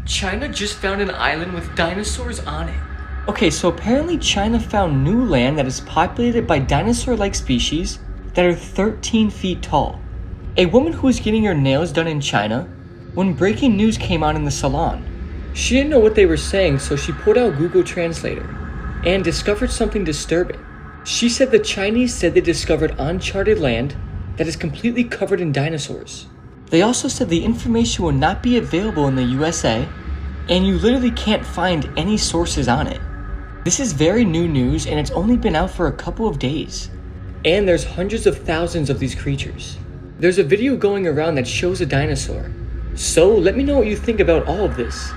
China just found an island with dinosaurs on it. Okay, so apparently China found new land that is populated by dinosaur-like species that are 13 feet tall. A woman who was getting her nails done in China when breaking news came on in the salon. She didn't know what they were saying, so she pulled out Google Translator and discovered something disturbing. She said the Chinese said they discovered uncharted land that is completely covered in dinosaurs. They also said the information will not be available in the USA, and you literally can't find any sources on it. This is very new news, and it's only been out for a couple of days. And there's hundreds of thousands of these creatures. There's a video going around that shows a dinosaur. So let me know what you think about all of this.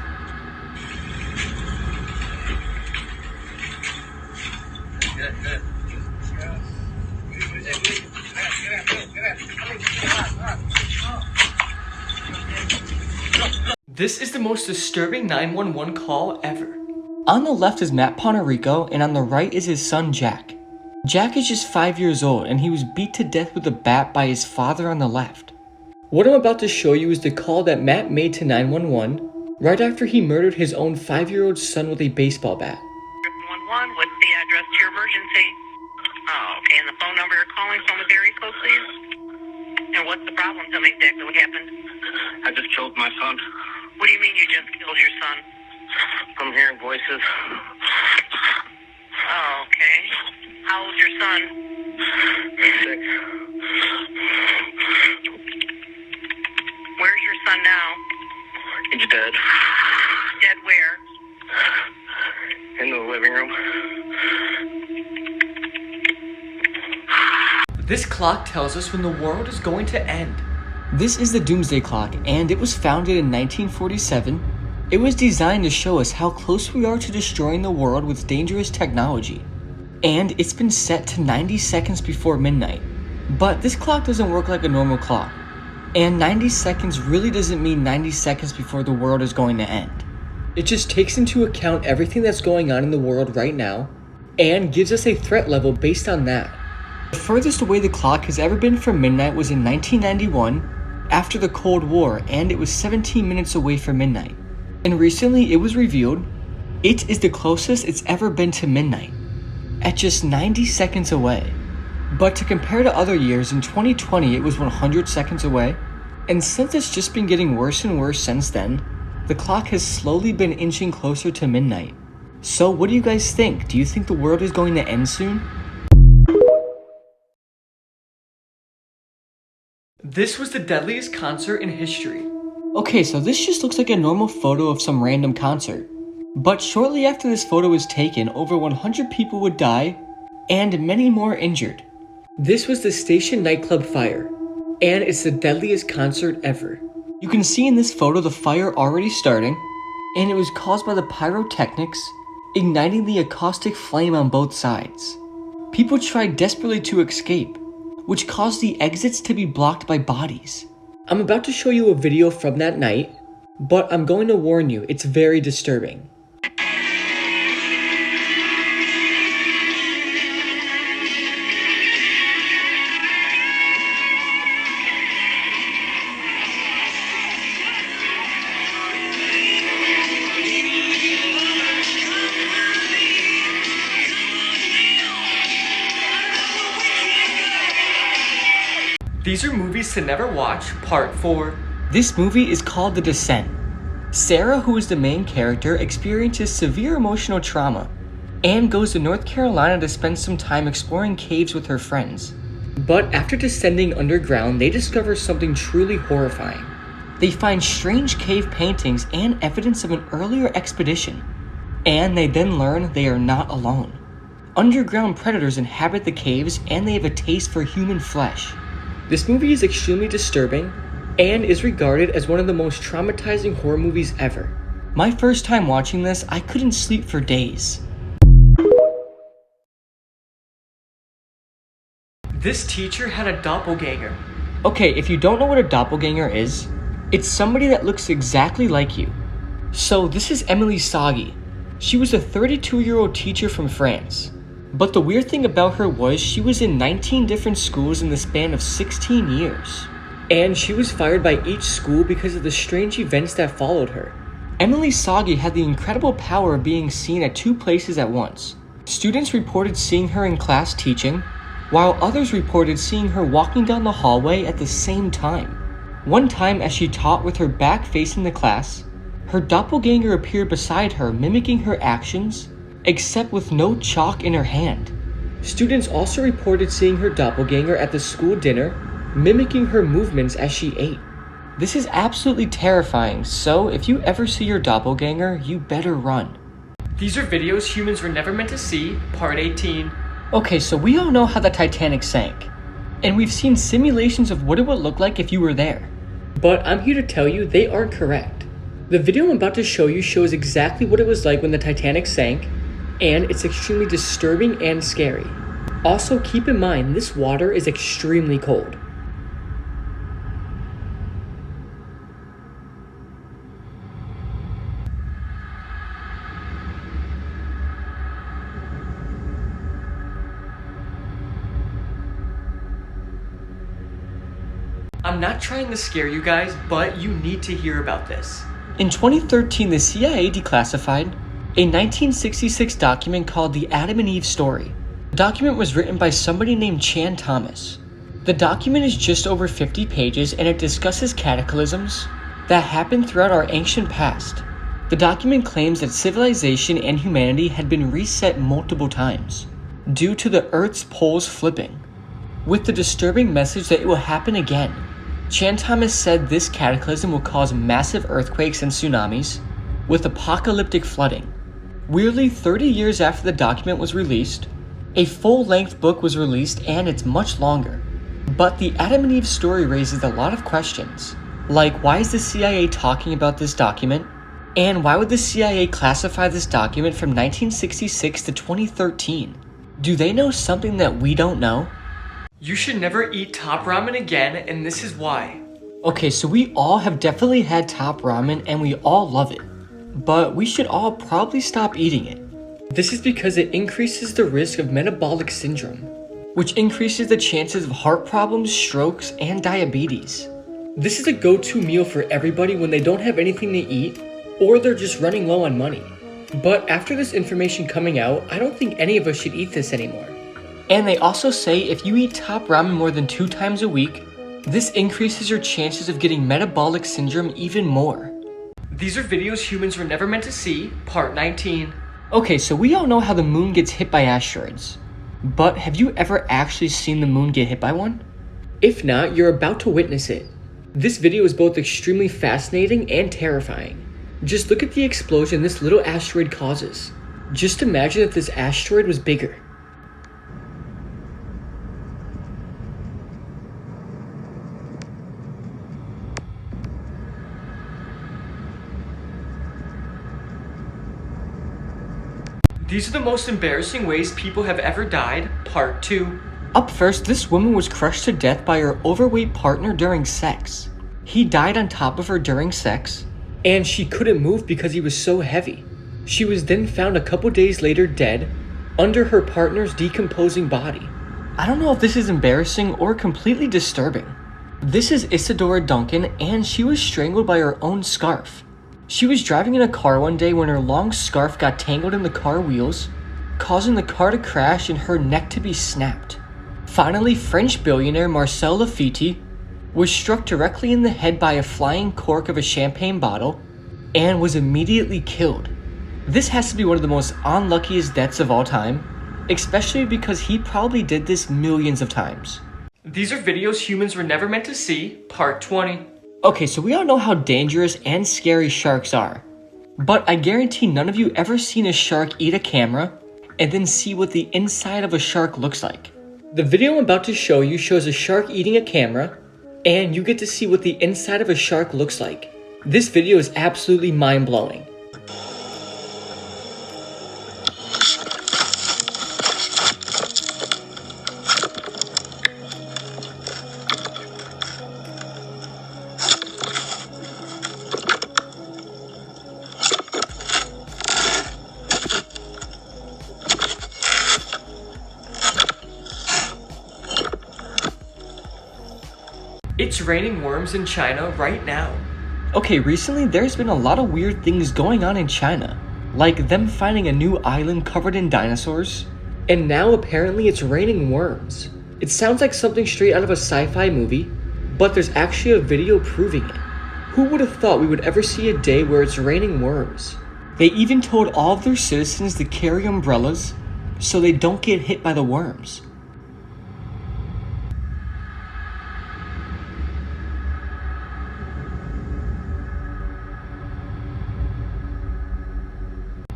This is the most disturbing 911 call ever. On the left is Matt Ponerico, and on the right is his son Jack. Jack is just 5 years old, and he was beat to death with a bat by his father on the left. What I'm about to show you is the call that Matt made to 911 right after he murdered his own 5-year-old son with a baseball bat. 911, what's the address to your emergency? Oh, okay, and the phone number you're calling from with area code, please? And what's the problem? Tell me exactly what happened. I just killed my son. What do you mean you just killed your son? I'm hearing voices. Oh, okay. How old's your son? 6. Where's your son now? He's dead. Dead where? In the living room. This clock tells us when the world is going to end. This is the Doomsday Clock, and it was founded in 1947. It was designed to show us how close we are to destroying the world with dangerous technology. And it's been set to 90 seconds before midnight. But this clock doesn't work like a normal clock. And 90 seconds really doesn't mean 90 seconds before the world is going to end. It just takes into account everything that's going on in the world right now, and gives us a threat level based on that. The furthest away the clock has ever been from midnight was in 1991, after the Cold War, and it was 17 minutes away from midnight. And recently it was revealed it is the closest it's ever been to midnight, at just 90 seconds away. But to compare to other years, in 2020 it was 100 seconds away, and since it's just been getting worse and worse since then, the clock has slowly been inching closer to midnight. So what do you guys think? Do you think the world is going to end soon? This was the deadliest concert in history. Okay, so this just looks like a normal photo of some random concert. But shortly after this photo was taken, over 100 people would die, and many more injured. This was the Station nightclub fire, and it's the deadliest concert ever. You can see in this photo the fire already starting, and it was caused by the pyrotechnics igniting the acoustic flame on both sides. People tried desperately to escape, which caused the exits to be blocked by bodies. I'm about to show you a video from that night, but I'm going to warn you, it's very disturbing. These are movies to never watch, part 4. This movie is called The Descent. Sarah, who is the main character, experiences severe emotional trauma and goes to North Carolina to spend some time exploring caves with her friends. But after descending underground, they discover something truly horrifying. They find strange cave paintings and evidence of an earlier expedition, and they then learn they are not alone. Underground predators inhabit the caves, and they have a taste for human flesh. This movie is extremely disturbing and is regarded as one of the most traumatizing horror movies ever. My first time watching this, I couldn't sleep for days. This teacher had a doppelganger. Okay, if you don't know what a doppelganger is, it's somebody that looks exactly like you. So this is Emily Sagi. She was a 32-year-old teacher from France. But the weird thing about her was she was in 19 different schools in the span of 16 years. And she was fired by each school because of the strange events that followed her. Emily Sagi had the incredible power of being seen at 2 places at once. Students reported seeing her in class teaching, while others reported seeing her walking down the hallway at the same time. One time, as she taught with her back facing the class, her doppelganger appeared beside her, mimicking her actions, except with no chalk in her hand. Students also reported seeing her doppelganger at the school dinner, mimicking her movements as she ate. This is absolutely terrifying, so if you ever see your doppelganger, you better run. These are videos humans were never meant to see, part 18. Okay, so we all know how the Titanic sank, and we've seen simulations of what it would look like if you were there. But I'm here to tell you they aren't correct. The video I'm about to show you shows exactly what it was like when the Titanic sank, and it's extremely disturbing and scary. Also, keep in mind, this water is extremely cold. I'm not trying to scare you guys, but you need to hear about this. In 2013, the CIA declassified a 1966 document called the Adam and Eve Story. The document was written by somebody named Chan Thomas. The document is just over 50 pages and it discusses cataclysms that happened throughout our ancient past. The document claims that civilization and humanity had been reset multiple times due to the Earth's poles flipping, with the disturbing message that it will happen again. Chan Thomas said this cataclysm will cause massive earthquakes and tsunamis, with apocalyptic flooding. Weirdly, 30 years after the document was released, a full-length book was released and it's much longer. But the Adam and Eve story raises a lot of questions, like why is the CIA talking about this document? And why would the CIA classify this document from 1966 to 2013? Do they know something that we don't know? You should never eat top ramen again, and this is why. Okay, so we all have definitely had top ramen and we all love it, but we should all probably stop eating it. This is because it increases the risk of metabolic syndrome, which increases the chances of heart problems, strokes, and diabetes. This is a go-to meal for everybody when they don't have anything to eat or they're just running low on money. But after this information coming out, I don't think any of us should eat this anymore. And they also say if you eat top ramen more than 2 times a week, this increases your chances of getting metabolic syndrome even more. These are videos humans were never meant to see, part 19. Okay, so we all know how the moon gets hit by asteroids. But have you ever actually seen the moon get hit by one? If not, you're about to witness it. This video is both extremely fascinating and terrifying. Just look at the explosion this little asteroid causes. Just imagine if this asteroid was bigger. These are the most embarrassing ways people have ever died, part 2. Up first, this woman was crushed to death by her overweight partner during sex. He died on top of her during sex, and she couldn't move because he was so heavy. She was then found a couple days later dead, under her partner's decomposing body. I don't know if this is embarrassing or completely disturbing. This is Isadora Duncan, and she was strangled by her own scarf. She was driving in a car one day when her long scarf got tangled in the car wheels, causing the car to crash and her neck to be snapped. Finally, French billionaire Marcel Laffitte was struck directly in the head by a flying cork of a champagne bottle and was immediately killed. This has to be one of the most unluckiest deaths of all time, especially because he probably did this millions of times. These are videos humans were never meant to see, part 20. Okay, so we all know how dangerous and scary sharks are, but I guarantee none of you ever seen a shark eat a camera and then see what the inside of a shark looks like. The video I'm about to show you shows a shark eating a camera, and you get to see what the inside of a shark looks like. This video is absolutely mind-blowing. It's raining worms in China right now. Okay, recently there's been a lot of weird things going on in China, like them finding a new island covered in dinosaurs, and now apparently it's raining worms. It sounds like something straight out of a sci-fi movie, but there's actually a video proving it. Who would have thought we would ever see a day where it's raining worms? They even told all of their citizens to carry umbrellas so they don't get hit by the worms.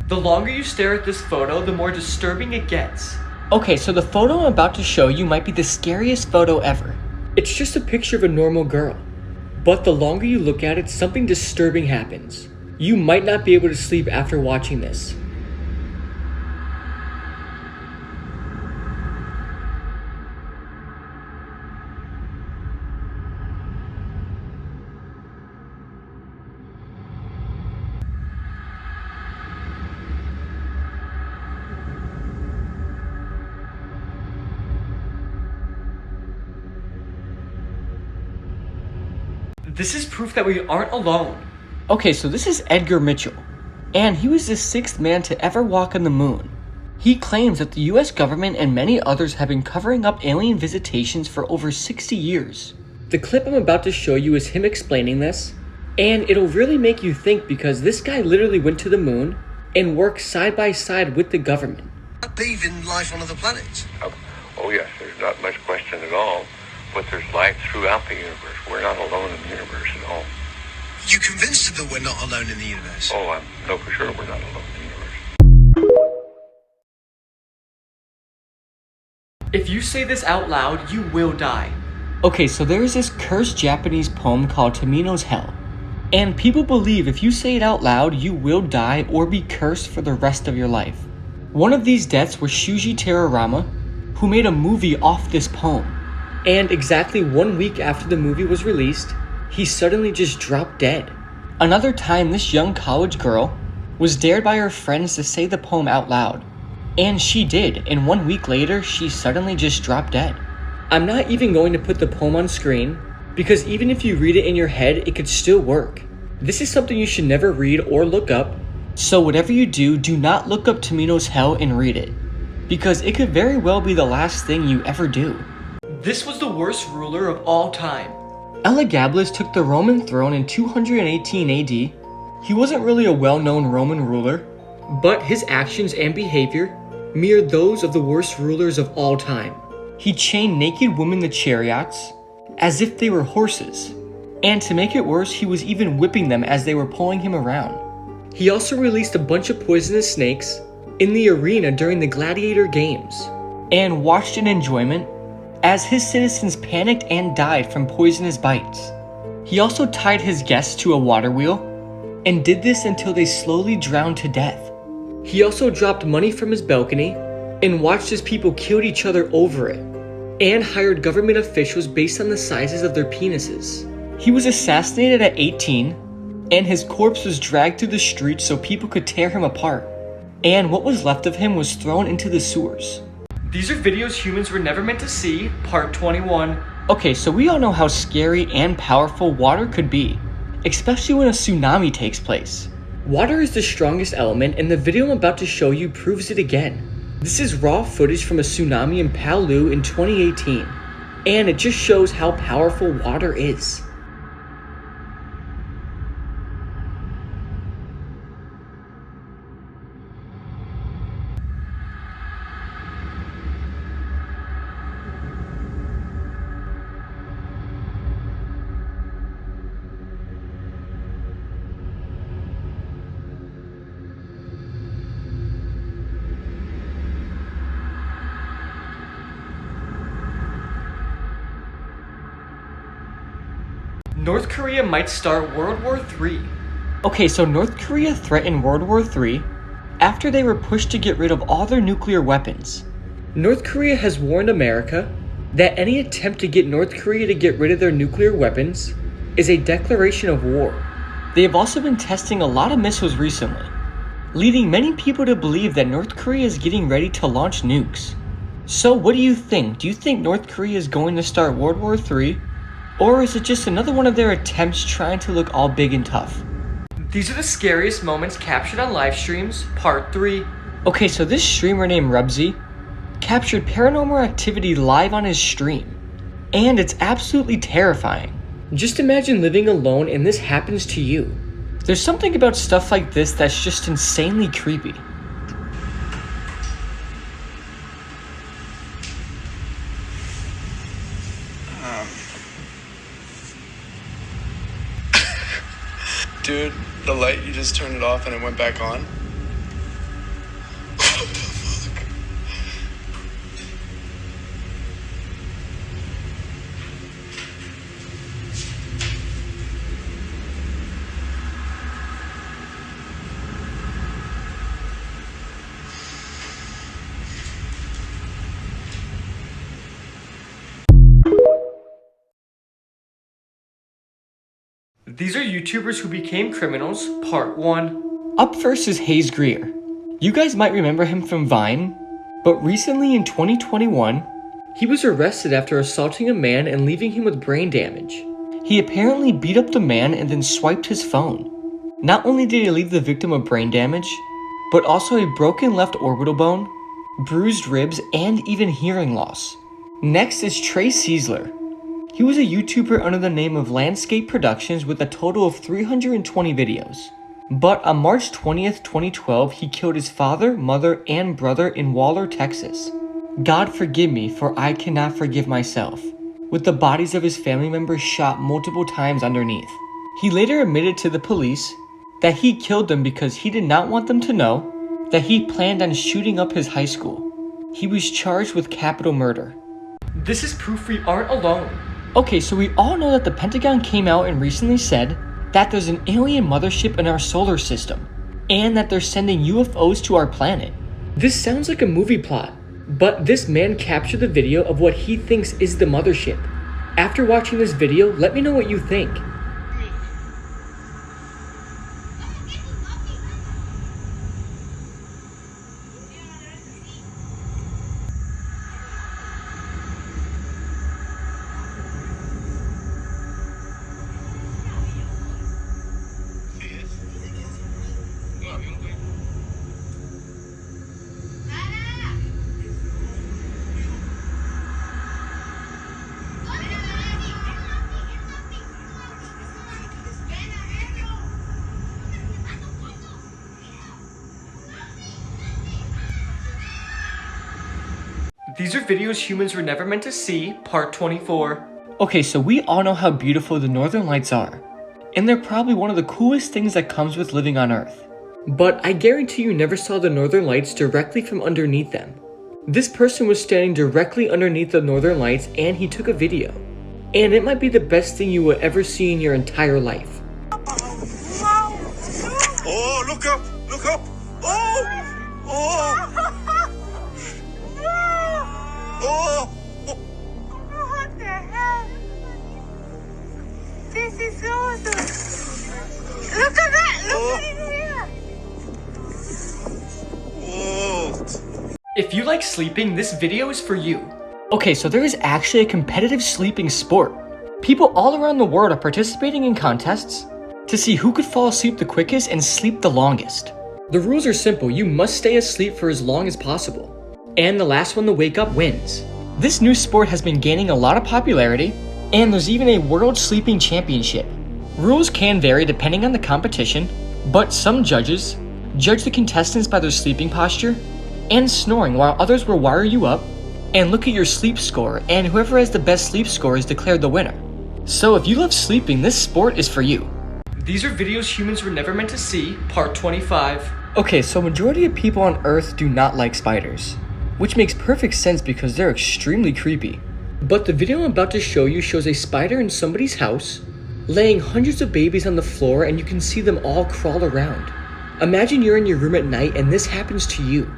The longer you stare at this photo, the more disturbing it gets. Okay, so the photo I'm about to show you might be the scariest photo ever. It's just a picture of a normal girl. But the longer you look at it, something disturbing happens. You might not be able to sleep after watching this. This is proof that we aren't alone. Okay, so this is Edgar Mitchell, and he was the 6th man to ever walk on the moon. He claims that the US government and many others have been covering up alien visitations for over 60 years. The clip I'm about to show you is him explaining this, and it'll really make you think because this guy literally went to the moon and worked side by side with the government. I believe in life on other planets. Oh yes, there's not much question at all. But there's life throughout the universe. We're not alone in the universe at all. You convinced that we're not alone in the universe? Oh, I know for sure we're not alone in the universe. If you say this out loud, you will die. Okay, so there's this cursed Japanese poem called Tamino's Hell. And people believe if you say it out loud, you will die or be cursed for the rest of your life. One of these deaths was Shuji Terarama, who made a movie off this poem. And exactly 1 week after the movie was released, he suddenly just dropped dead. Another time, this young college girl was dared by her friends to say the poem out loud. And she did, and 1 week later, she suddenly just dropped dead. I'm not even going to put the poem on screen, because even if you read it in your head, it could still work. This is something you should never read or look up. So whatever you do not look up Tamino's Hell and read it, because it could very well be the last thing you ever do. This was the worst ruler of all time. Elagabalus took the Roman throne in 218 AD. He wasn't really a well-known Roman ruler, but his actions and behavior mirrored those of the worst rulers of all time. He chained naked women to chariots as if they were horses, and to make it worse, he was even whipping them as they were pulling him around. He also released a bunch of poisonous snakes in the arena during the gladiator games, and watched in enjoyment as his citizens panicked and died from poisonous bites. He also tied his guests to a water wheel and did this until they slowly drowned to death. He also dropped money from his balcony and watched as people killed each other over it, and hired government officials based on the sizes of their penises. He was assassinated at 18, and his corpse was dragged through the streets so people could tear him apart, and what was left of him was thrown into the sewers. These are videos humans were never meant to see, part 21. Okay, so we all know how scary and powerful water could be, especially when a tsunami takes place. Water is the strongest element, and the video I'm about to show you proves it again. This is raw footage from a tsunami in Palu in 2018, and it just shows how powerful water is. North Korea might start World War III. Okay, so North Korea threatened World War III after they were pushed to get rid of all their nuclear weapons. North Korea has warned America that any attempt to get North Korea to get rid of their nuclear weapons is a declaration of war. They have also been testing a lot of missiles recently, leading many people to believe that North Korea is getting ready to launch nukes. So what do you think? Do you think North Korea is going to start World War III? Or is it just another one of their attempts trying to look all big and tough? These are the scariest moments captured on live streams, part 3. Okay, so this streamer named Rubsy captured paranormal activity live on his stream. And it's absolutely terrifying. Just imagine living alone and this happens to you. There's something about stuff like this that's just insanely creepy. Dude, the light, you just turned it off and it went back on? What the fuck? These are YouTubers who became criminals, part 1. Up first is Hayes Greer. You guys might remember him from Vine, but recently in 2021, He was arrested after assaulting a man and leaving him with brain damage. he apparently beat up the man and then swiped his phone. Not only did he leave the victim with brain damage, but also a broken left orbital bone, bruised ribs, and even hearing loss. Next is Trey Seisler. He was a YouTuber under the name of Landscape Productions with a total of 320 videos. But on March 20th, 2012, he killed his father, mother, and brother in Waller, Texas. God forgive me, for I cannot forgive myself. With the bodies of his family members shot multiple times underneath. He later admitted to the police that he killed them because he did not want them to know that he planned on shooting up his high school. He was charged with capital murder. This is proof we aren't alone. Okay, so we all know that the Pentagon came out and recently said that there's an alien mothership in our solar system, and that they're sending UFOs to our planet. This sounds like a movie plot, but this man captured the video of what he thinks is the mothership. After watching this video, let me know what you think. These are videos humans were never meant to see, part 24. Okay, so we all know how beautiful the Northern Lights are, and they're probably one of the coolest things that comes with living on Earth. But I guarantee you never saw the Northern Lights directly from underneath them. This person was standing directly underneath the Northern Lights and he took a video. And it might be the best thing you will ever see in your entire life. Oh, look up! Look up! Oh! Oh! Oh! What the hell? This is awesome. Look at that! Look at it here! Whoa! If you like sleeping, this video is for you. Okay, so there is actually a competitive sleeping sport. People all around the world are participating in contests to see who could fall asleep the quickest and sleep the longest. The rules are simple, you must stay asleep for as long as possible. And the last one to wake up wins. This new sport has been gaining a lot of popularity, and there's even a World Sleeping Championship. Rules can vary depending on the competition, but some judges judge the contestants by their sleeping posture and snoring, while others will wire you up and look at your sleep score, and whoever has the best sleep score is declared the winner. So if you love sleeping, this sport is for you. These are videos humans were never meant to see, part 25. Okay, so majority of people on Earth do not like spiders, which makes perfect sense because they're extremely creepy. But the video I'm about to show you shows a spider in somebody's house, laying hundreds of babies on the floor, and you can see them all crawl around. Imagine you're in your room at night and this happens to you.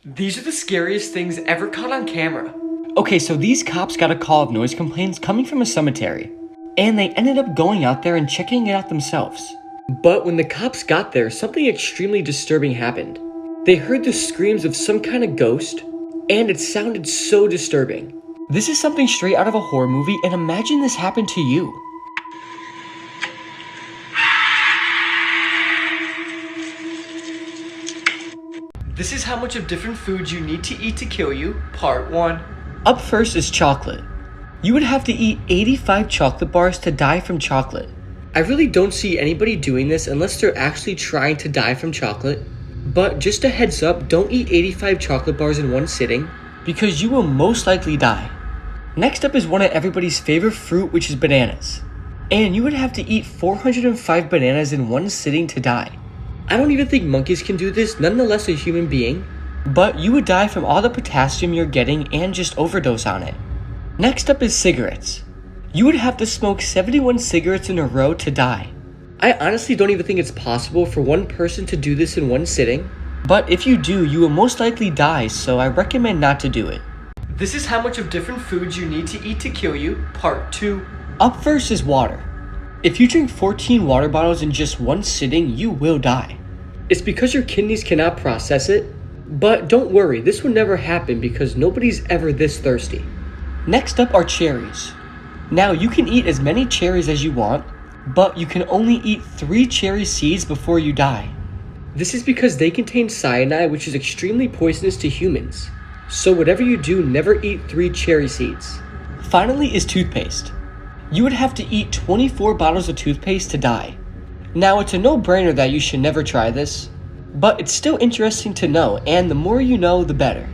These are the scariest things ever caught on camera. Okay, so these cops got a call of noise complaints coming from a cemetery, and they ended up going out there and checking it out themselves. But when the cops got there, something extremely disturbing happened. They heard the screams of some kind of ghost, and it sounded so disturbing. This is something straight out of a horror movie, and imagine this happened to you. This is how much of different foods you need to eat to kill you, part 1. Up first is chocolate. You would have to eat 85 chocolate bars to die from chocolate. I really don't see anybody doing this unless they're actually trying to die from chocolate. But just a heads up, don't eat 85 chocolate bars in one sitting, because you will most likely die. Next up is one of everybody's favorite fruit, which is bananas. And you would have to eat 405 bananas in one sitting to die. I don't even think monkeys can do this, nonetheless a human being. But you would die from all the potassium you're getting and just overdose on it. Next up is cigarettes. You would have to smoke 71 cigarettes in a row to die. I honestly don't even think it's possible for one person to do this in one sitting. But if you do, you will most likely die, so I recommend not to do it. This is how much of different foods you need to eat to kill you, part 2. Up first is water. If you drink 14 water bottles in just one sitting, you will die. It's because your kidneys cannot process it. But don't worry, this would never happen because nobody's ever this thirsty. Next up are cherries. Now you can eat as many cherries as you want, but you can only eat 3 cherry seeds before you die. This is because they contain cyanide, which is extremely poisonous to humans. So whatever you do, never eat 3 cherry seeds. Finally is toothpaste. You would have to eat 24 bottles of toothpaste to die. Now it's a no-brainer that you should never try this, but it's still interesting to know, and the more you know, the better.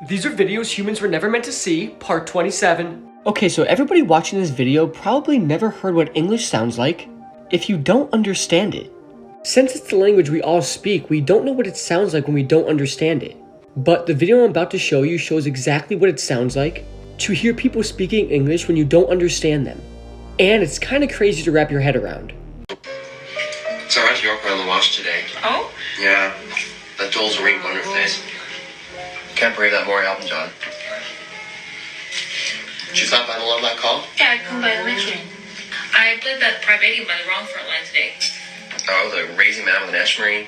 These are videos humans were never meant to see, part 27. Okay, so everybody watching this video probably never heard what English sounds like if you don't understand it. Since it's the language we all speak, we don't know what it sounds like when we don't understand it. But the video I'm about to show you shows exactly what it sounds like to hear people speaking English when you don't understand them. And it's kind of crazy to wrap your head around. So I went to York on the wash today. Oh? Yeah, that Joel's ring on her face. Can't believe that Maury album, John. She's not by the love that call? Yeah, I come by the next ring. I played that Privatium by the wrong front line today. Oh, the raising man with an ash marine.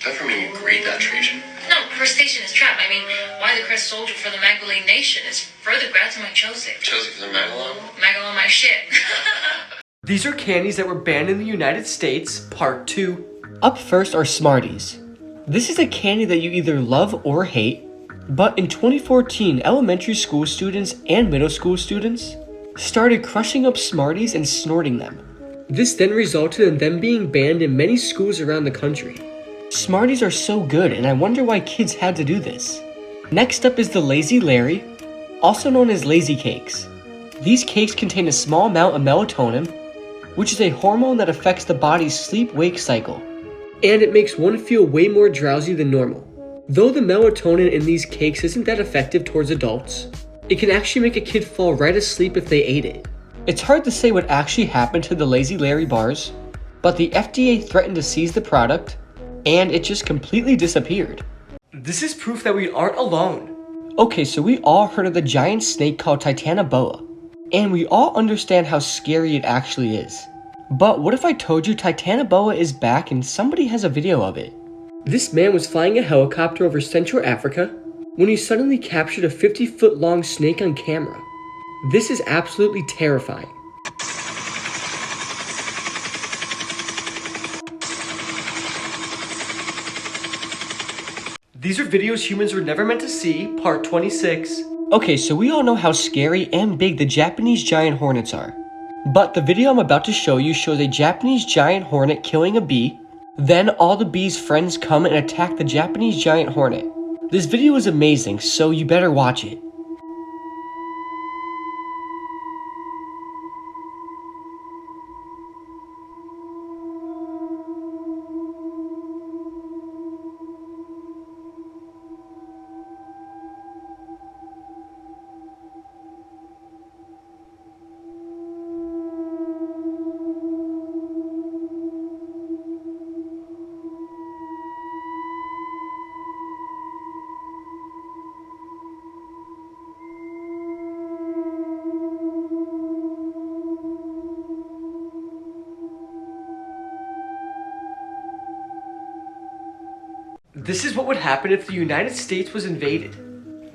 That for me, you grade that Trajan. No, her station is trapped. I mean, why the crest soldier for the Magdalene nation is further grad to my Joseph. Joseph is a Magalon? Magalon my shit. These are candies that were banned in the United States, part 2. Up first are Smarties. This is a candy that you either love or hate, but in 2014, elementary school students and middle school students started crushing up Smarties and snorting them. This then resulted in them being banned in many schools around the country. Smarties are so good, and I wonder why kids had to do this. Next up is the Lazy Larry, also known as Lazy Cakes. These cakes contain a small amount of melatonin, which is a hormone that affects the body's sleep-wake cycle. And it makes one feel way more drowsy than normal. Though the melatonin in these cakes isn't that effective towards adults, it can actually make a kid fall right asleep if they ate it. It's hard to say what actually happened to the Lazy Larry bars, but the FDA threatened to seize the product, and it just completely disappeared. This is proof that we aren't alone. Okay, so we all heard of the giant snake called Titanoboa, and we all understand how scary it actually is. But what if I told you Titanoboa is back and somebody has a video of it? This man was flying a helicopter over Central Africa when he suddenly captured a 50-foot long snake on camera. This is absolutely terrifying. These are videos humans were never meant to see, part 26. Okay, so we all know how scary and big the Japanese giant hornets are. But the video I'm about to show you shows a Japanese giant hornet killing a bee. Then all the bee's friends come and attack the Japanese giant hornet. This video is amazing, so you better watch it. This is what would happen if the United States was invaded.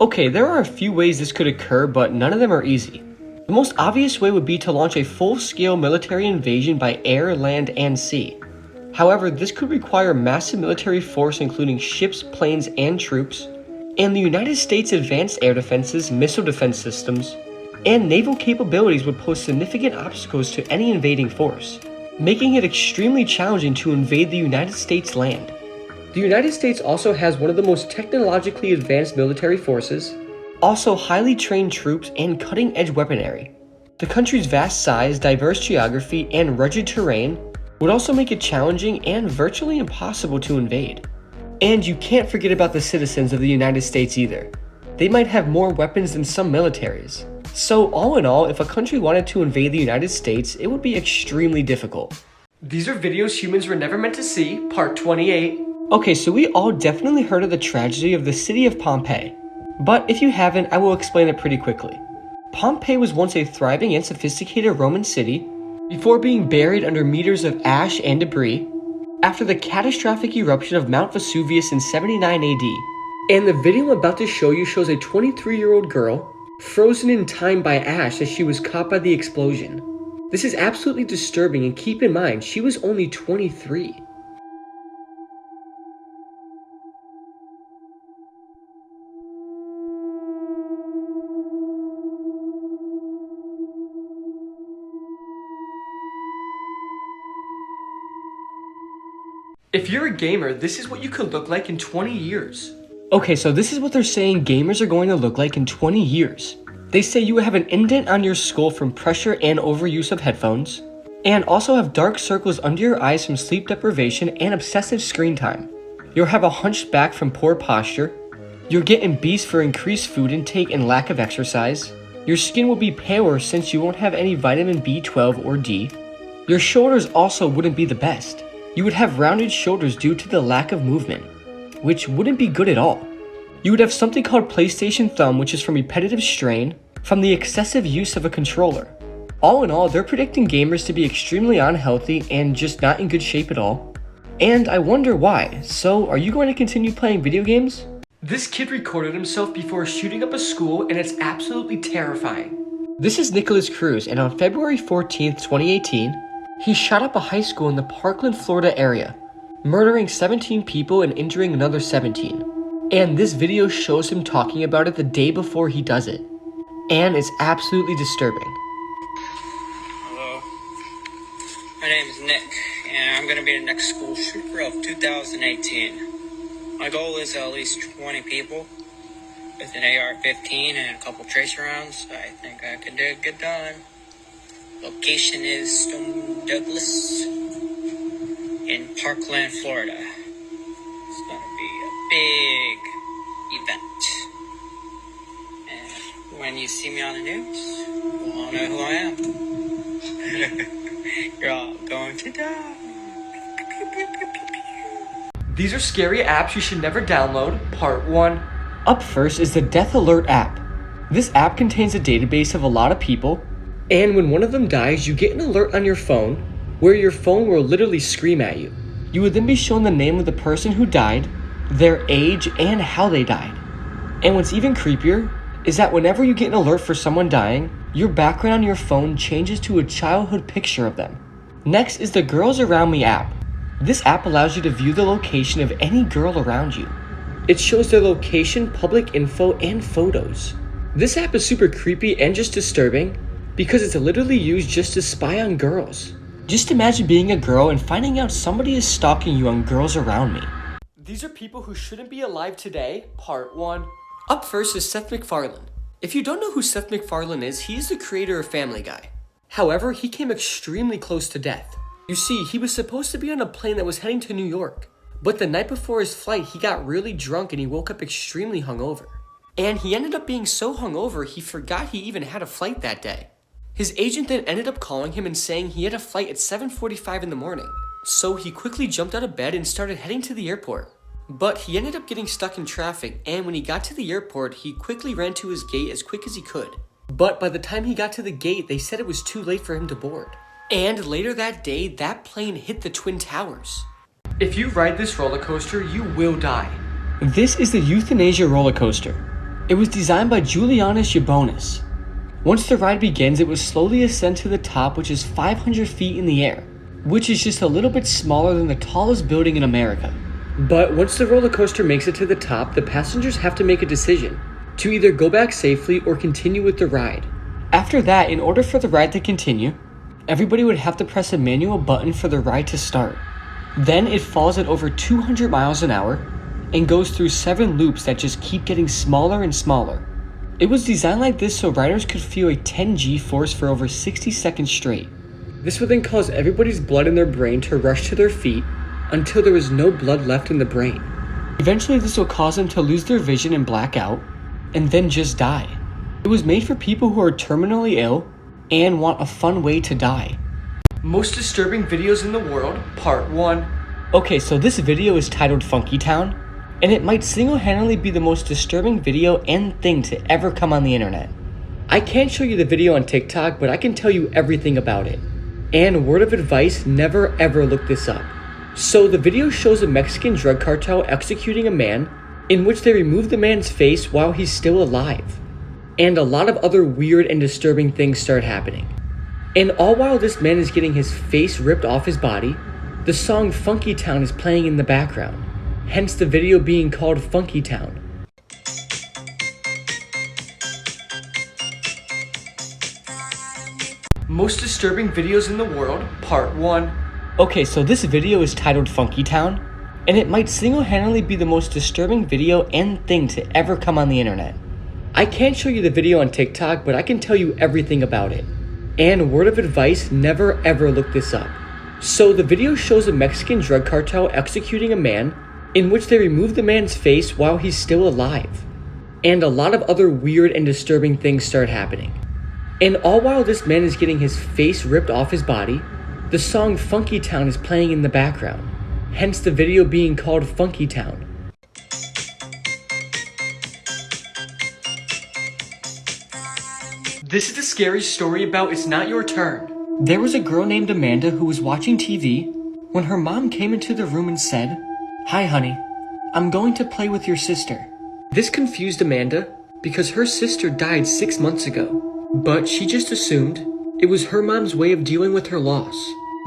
Okay, there are a few ways this could occur, but none of them are easy. The most obvious way would be to launch a full-scale military invasion by air, land, and sea. However, this could require massive military force including ships, planes, and troops, and the United States' advanced air defenses, missile defense systems, and naval capabilities would pose significant obstacles to any invading force, making it extremely challenging to invade the United States land. The United States also has one of the most technologically advanced military forces, also highly trained troops, and cutting-edge weaponry. The country's vast size, diverse geography, and rugged terrain would also make it challenging and virtually impossible to invade. And you can't forget about the citizens of the United States either. They might have more weapons than some militaries. So all in all, if a country wanted to invade the United States, it would be extremely difficult. These are videos humans were never meant to see, part 28. Okay, so we all definitely heard of the tragedy of the city of Pompeii. But if you haven't, I will explain it pretty quickly. Pompeii was once a thriving and sophisticated Roman city before being buried under meters of ash and debris after the catastrophic eruption of Mount Vesuvius in 79 AD. And the video I'm about to show you shows a 23-year-old girl frozen in time by ash as she was caught by the explosion. This is absolutely disturbing, and keep in mind, she was only 23. If you're a gamer, this is what you could look like in 20 years. Okay, so this is what they're saying gamers are going to look like in 20 years. They say you have an indent on your skull from pressure and overuse of headphones, and also have dark circles under your eyes from sleep deprivation and obsessive screen time. You'll have a hunched back from poor posture. You'll get obese for increased food intake and lack of exercise. Your skin will be paler since you won't have any vitamin B12 or D. Your shoulders also wouldn't be the best. You would have rounded shoulders due to the lack of movement, which wouldn't be good at all. You would have something called PlayStation thumb, which is from repetitive strain from the excessive use of a controller. All in all, they're predicting gamers to be extremely unhealthy and just not in good shape at all. And I wonder why. So, are you going to continue playing video games? This kid recorded himself before shooting up a school, and it's absolutely terrifying. This is Nicholas Cruz, and on February 14th, 2018, he shot up a high school in the Parkland, Florida area, murdering 17 people and injuring another 17. And this video shows him talking about it the day before he does it. And it's absolutely disturbing. Hello, my name is Nick, and I'm going to be the next school shooter of 2018. My goal is at least 20 people with an AR-15 and a couple tracer rounds. I think I can do a good time. Location is Stone Douglas in Parkland, Florida. It's going to be a big event. And when you see me on the news, you'll all know who I am. You're all going to die. These are scary apps you should never download, part 1. Up first is the Death Alert app. This app contains a database of a lot of people, and when one of them dies, you get an alert on your phone, where your phone will literally scream at you. You would then be shown the name of the person who died, their age, and how they died. And what's even creepier is that whenever you get an alert for someone dying, your background on your phone changes to a childhood picture of them. Next is the Girls Around Me app. This app allows you to view the location of any girl around you. It shows their location, public info, and photos. This app is super creepy and just disturbing because it's literally used just to spy on girls. Just imagine being a girl and finding out somebody is stalking you on Girls Around Me. These are people who shouldn't be alive today, part 1. Up first is Seth MacFarlane. If you don't know who Seth MacFarlane is, he's the creator of Family Guy. However, he came extremely close to death. You see, he was supposed to be on a plane that was heading to New York, but the night before his flight, he got really drunk and he woke up extremely hungover. And he ended up being so hungover, he forgot he even had a flight that day. His agent then ended up calling him and saying he had a flight at 7:45 in the morning. So he quickly jumped out of bed and started heading to the airport. But he ended up getting stuck in traffic, and when he got to the airport, he quickly ran to his gate as quick as he could. But by the time he got to the gate, they said it was too late for him to board. And later that day, that plane hit the Twin Towers. If you ride this roller coaster, you will die. This is the euthanasia roller coaster. It was designed by Julianus Jabonis. Once the ride begins, it will slowly ascend to the top, which is 500 feet in the air, which is just a little bit smaller than the tallest building in America. But once the roller coaster makes it to the top, the passengers have to make a decision to either go back safely or continue with the ride. After that, in order for the ride to continue, everybody would have to press a manual button for the ride to start. Then it falls at over 200 miles an hour and goes through 7 loops that just keep getting smaller and smaller. It was designed like this so riders could feel a 10 G-force for over 60 seconds straight. This would then cause everybody's blood in their brain to rush to their feet until there was no blood left in the brain. Eventually this will cause them to lose their vision and black out, and then just die. It was made for people who are terminally ill and want a fun way to die. Most disturbing videos in the world, part 1. Okay, so this video is titled Funky Town, and it might single-handedly be the most disturbing video and thing to ever come on the internet. I can't show you the video on TikTok, but I can tell you everything about it. And word of advice, never ever look this up. So the video shows a Mexican drug cartel executing a man in which they remove the man's face while he's still alive. And a lot of other weird and disturbing things start happening. And all while this man is getting his face ripped off his body, the song Funky Town is playing in the background, hence the video being called Funky Town. Most disturbing videos in the world, part 1. Okay, so this video is titled Funky Town, and it might single-handedly be the most disturbing video and thing to ever come on the internet. I can't show you the video on TikTok, but I can tell you everything about it. And word of advice, never ever look this up. So the video shows a Mexican drug cartel executing a man in which they remove the man's face while he's still alive. And a lot of other weird and disturbing things start happening. And all while this man is getting his face ripped off his body, the song Funky Town is playing in the background, hence the video being called Funky Town. This is the scariest story about It's Not Your Turn. There was a girl named Amanda who was watching TV when her mom came into the room and said, "Hi honey, I'm going to play with your sister." This confused Amanda because her sister died 6 months ago, but she just assumed it was her mom's way of dealing with her loss.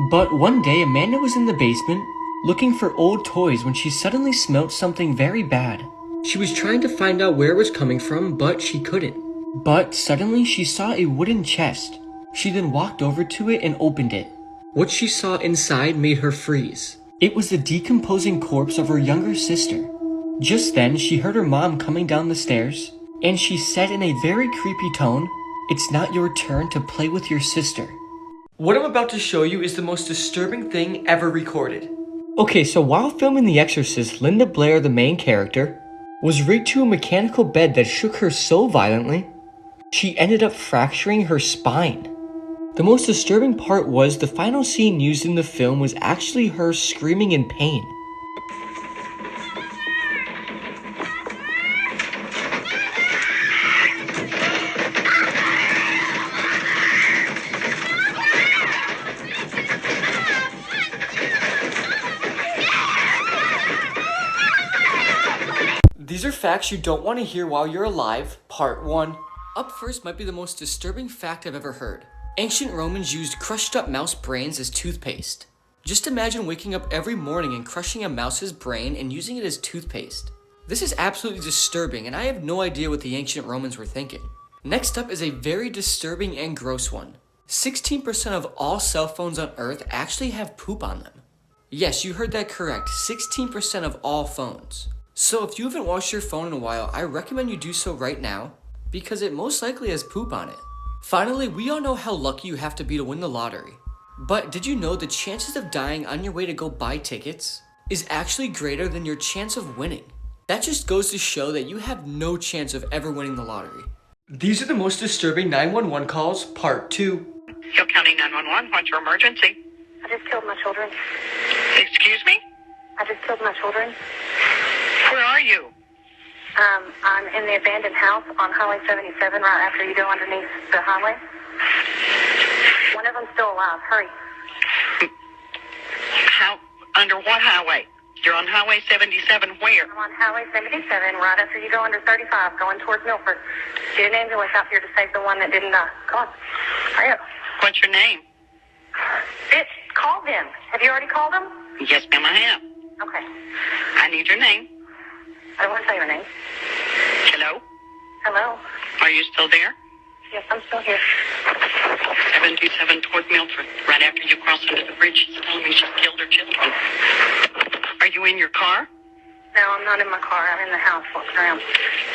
But one day Amanda was in the basement looking for old toys when she suddenly smelled something very bad. She was trying to find out where it was coming from, but she couldn't. But suddenly she saw a wooden chest. She then walked over to it and opened it. What she saw inside made her freeze. It was the decomposing corpse of her younger sister. Just then she heard her mom coming down the stairs, and she said in a very creepy tone, "It's not your turn to play with your sister." What I'm about to show you is the most disturbing thing ever recorded. Okay, so while filming The Exorcist, Linda Blair, the main character, was rigged to a mechanical bed that shook her so violently, she ended up fracturing her spine. The most disturbing part was the final scene used in the film was actually her screaming in pain. These are facts you don't want to hear while you're alive, part 1. Up first might be the most disturbing fact I've ever heard. Ancient Romans used crushed up mouse brains as toothpaste. Just imagine waking up every morning and crushing a mouse's brain and using it as toothpaste. This is absolutely disturbing, and I have no idea what the ancient Romans were thinking. Next up is a very disturbing and gross one. 16% of all cell phones on Earth actually have poop on them. Yes, you heard that correct, 16% of all phones. So if you haven't washed your phone in a while, I recommend you do so right now, because it most likely has poop on it. Finally, we all know how lucky you have to be to win the lottery. But did you know the chances of dying on your way to go buy tickets is actually greater than your chance of winning? That just goes to show that you have no chance of ever winning the lottery. These are the most disturbing 911 calls, part 2. Hill County 911, what's your emergency? I just killed my children. Excuse me? I just killed my children. Where are you? I'm in the abandoned house on Highway 77 right after you go underneath the highway. One of them's still alive. Hurry. How? Under what highway? You're on Highway 77 where? I'm on Highway 77, right after you go under 35, going towards Milford. Get an ambulance out here to save the one that didn't die. Come on. Hurry up. What's your name? Bitch, call them. Have you already called them? Yes, ma'am, I have. Okay. I need your name. I don't want to say your name. Hello? Hello? Are you still there? Yes, I'm still here. 727 toward Milford. Right after you cross under the bridge, she's telling me she's killed her children. Are you in your car? No, I'm not in my car. I'm in the house walking around.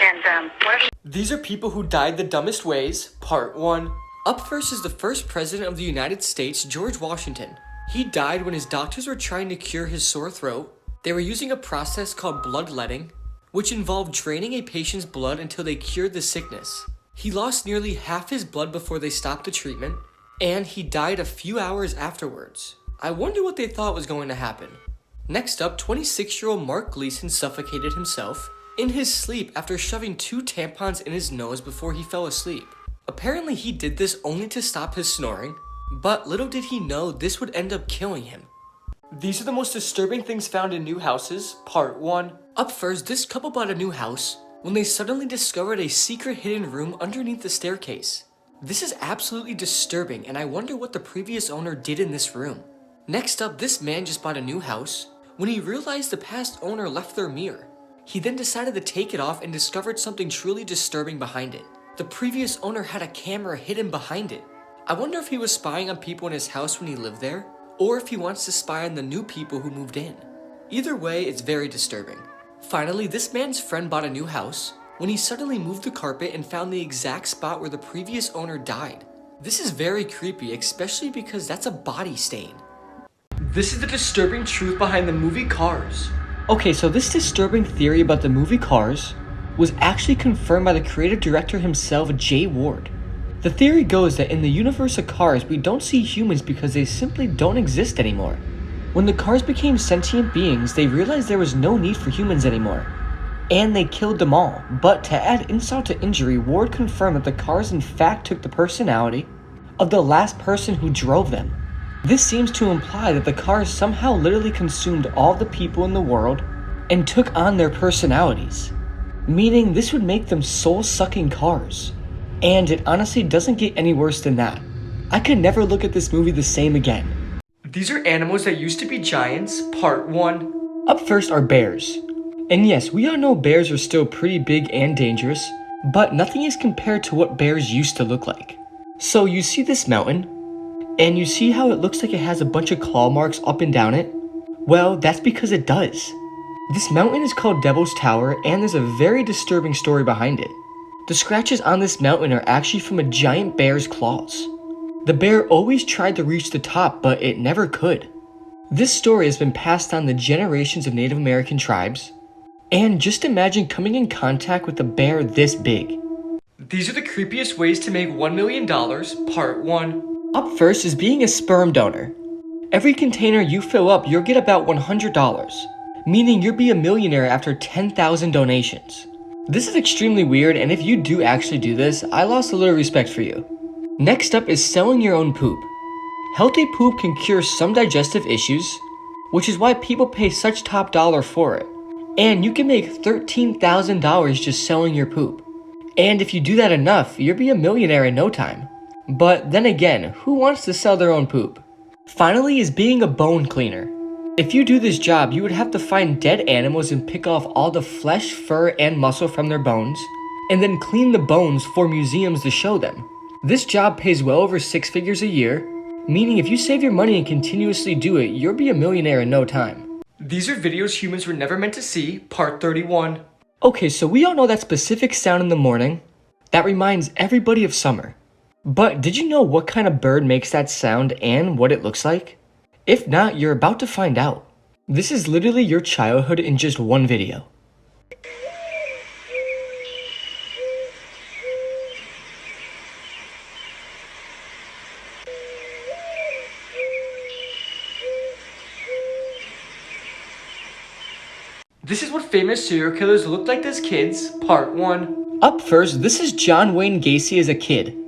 And, what? These are people who died the dumbest ways, part 1. Up first is the first president of the United States, George Washington. He died when his doctors were trying to cure his sore throat. They were using a process called bloodletting, which involved draining a patient's blood until they cured the sickness. He lost nearly half his blood before they stopped the treatment, and he died a few hours afterwards. I wonder what they thought was going to happen. Next up, 26-year-old Mark Gleason suffocated himself in his sleep after shoving 2 tampons in his nose before he fell asleep. Apparently he did this only to stop his snoring, but little did he know this would end up killing him. These are the most disturbing things found in new houses, part 1. Up first, this couple bought a new house when they suddenly discovered a secret hidden room underneath the staircase. This is absolutely disturbing, and I wonder what the previous owner did in this room. Next up, this man just bought a new house when he realized the past owner left their mirror. He then decided to take it off and discovered something truly disturbing behind it. The previous owner had a camera hidden behind it. I wonder if he was spying on people in his house when he lived there, or if he wants to spy on the new people who moved in. Either way, it's very disturbing. Finally, this man's friend bought a new house when he suddenly moved the carpet and found the exact spot where the previous owner died. This is very creepy, especially because that's a body stain. This is the disturbing truth behind the movie Cars. Okay, so this disturbing theory about the movie Cars was actually confirmed by the creative director himself, Jay Ward. The theory goes that in the universe of Cars, we don't see humans because they simply don't exist anymore. When the cars became sentient beings, they realized there was no need for humans anymore, and they killed them all. But to add insult to injury, Ward confirmed that the cars in fact took the personality of the last person who drove them. This seems to imply that the cars somehow literally consumed all the people in the world and took on their personalities, meaning this would make them soul-sucking cars. And it honestly doesn't get any worse than that. I could never look at this movie the same again. These are animals that used to be giants, part 1. Up first are bears. And yes, we all know bears are still pretty big and dangerous, but nothing is compared to what bears used to look like. So you see this mountain, and you see how it looks like it has a bunch of claw marks up and down it? Well, that's because it does. This mountain is called Devil's Tower, and there's a very disturbing story behind it. The scratches on this mountain are actually from a giant bear's claws. The bear always tried to reach the top, but it never could. This story has been passed on to generations of Native American tribes, and just imagine coming in contact with a bear this big. These are the creepiest ways to make $1 million, part 1. Up first is being a sperm donor. Every container you fill up, you'll get about $100, meaning you'll be a millionaire after 10,000 donations. This is extremely weird, and if you do actually do this, I lost a little respect for you. Next up is selling your own poop. Healthy poop can cure some digestive issues, which is why people pay such top dollar for it. And you can make $13,000 just selling your poop. And if you do that enough, you'll be a millionaire in no time. But then again, who wants to sell their own poop? Finally is being a bone cleaner. If you do this job, you would have to find dead animals and pick off all the flesh, fur, and muscle from their bones, and then clean the bones for museums to show them. This job pays well over 6 figures a year, meaning if you save your money and continuously do it, you'll be a millionaire in no time. These are videos humans were never meant to see, part 31. Okay, so we all know that specific sound in the morning that reminds everybody of summer. But did you know what kind of bird makes that sound and what it looks like? If not, you're about to find out. This is literally your childhood in just one video. This is what famous serial killers looked like as kids, part 1. Up first, this is John Wayne Gacy as a kid.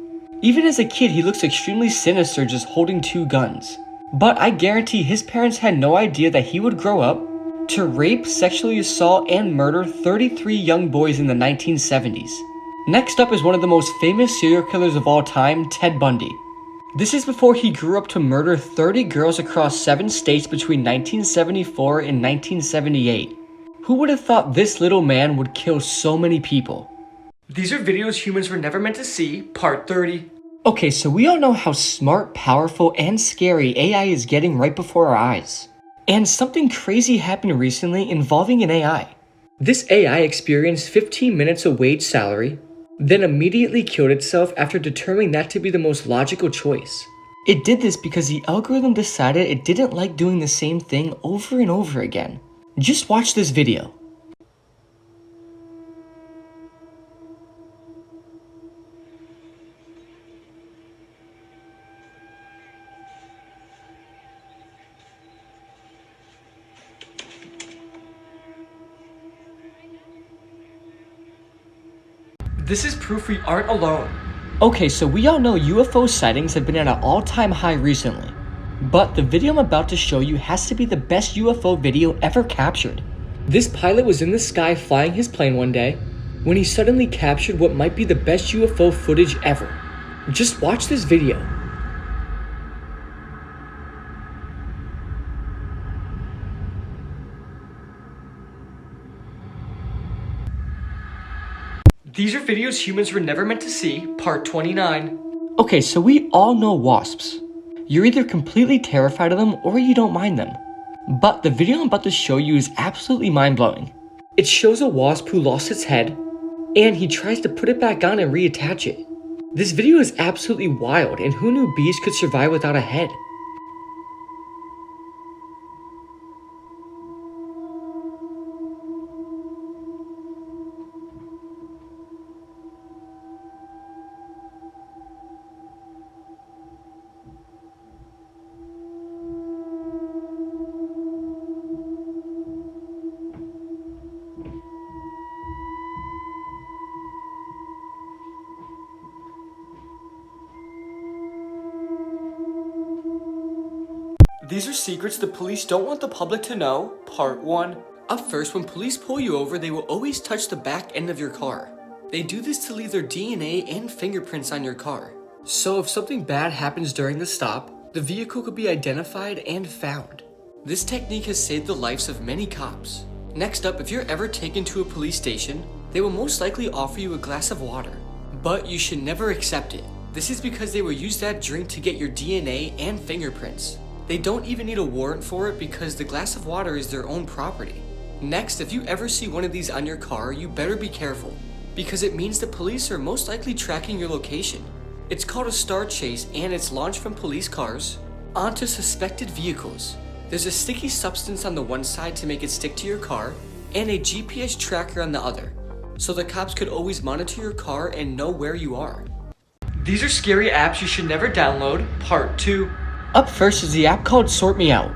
Even as a kid, he looks extremely sinister just holding 2 guns. But I guarantee his parents had no idea that he would grow up to rape, sexually assault, and murder 33 young boys in the 1970s. Next up is one of the most famous serial killers of all time, Ted Bundy. This is before he grew up to murder 30 girls across 7 states between 1974 and 1978. Who would have thought this little man would kill so many people? These are videos humans were never meant to see, part 30. Okay, so we all know how smart, powerful, and scary AI is getting right before our eyes. And something crazy happened recently involving an AI. This AI experienced 15 minutes of wage salary, then immediately killed itself after determining that to be the most logical choice. It did this because the algorithm decided it didn't like doing the same thing over and over again. Just watch this video. This is proof we aren't alone. Okay, so we all know UFO sightings have been at an all-time high recently. But the video I'm about to show you has to be the best UFO video ever captured. This pilot was in the sky flying his plane one day when he suddenly captured what might be the best UFO footage ever. Just watch this video. These are videos humans were never meant to see, part 29. Okay, so we all know wasps. You're either completely terrified of them or you don't mind them. But the video I'm about to show you is absolutely mind-blowing. It shows a wasp who lost its head, and he tries to put it back on and reattach it. This video is absolutely wild, and who knew bees could survive without a head? These are secrets the police don't want the public to know, part 1. Up first, when police pull you over, they will always touch the back end of your car. They do this to leave their DNA and fingerprints on your car. So if something bad happens during the stop, the vehicle could be identified and found. This technique has saved the lives of many cops. Next up, if you're ever taken to a police station, they will most likely offer you a glass of water. But you should never accept it. This is because they will use that drink to get your DNA and fingerprints. They don't even need a warrant for it because the glass of water is their own property. Next, if you ever see one of these on your car, you better be careful, because it means the police are most likely tracking your location. It's called a star chase, and it's launched from police cars onto suspected vehicles. There's a sticky substance on the one side to make it stick to your car, and a GPS tracker on the other, so the cops could always monitor your car and know where you are. These are scary apps you should never download, part 2. Up first is the app called Sort Me Out.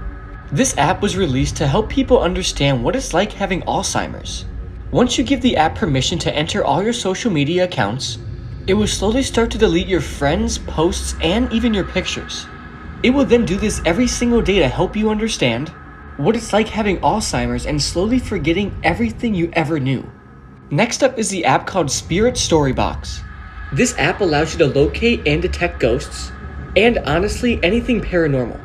This app was released to help people understand what it's like having Alzheimer's. Once you give the app permission to enter all your social media accounts, it will slowly start to delete your friends, posts, and even your pictures. It will then do this every single day to help you understand what it's like having Alzheimer's and slowly forgetting everything you ever knew. Next up is the app called Spirit Storybox. This app allows you to locate and detect ghosts, and honestly, anything paranormal.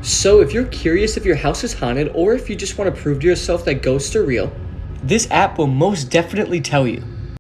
So if you're curious if your house is haunted or if you just want to prove to yourself that ghosts are real, this app will most definitely tell you.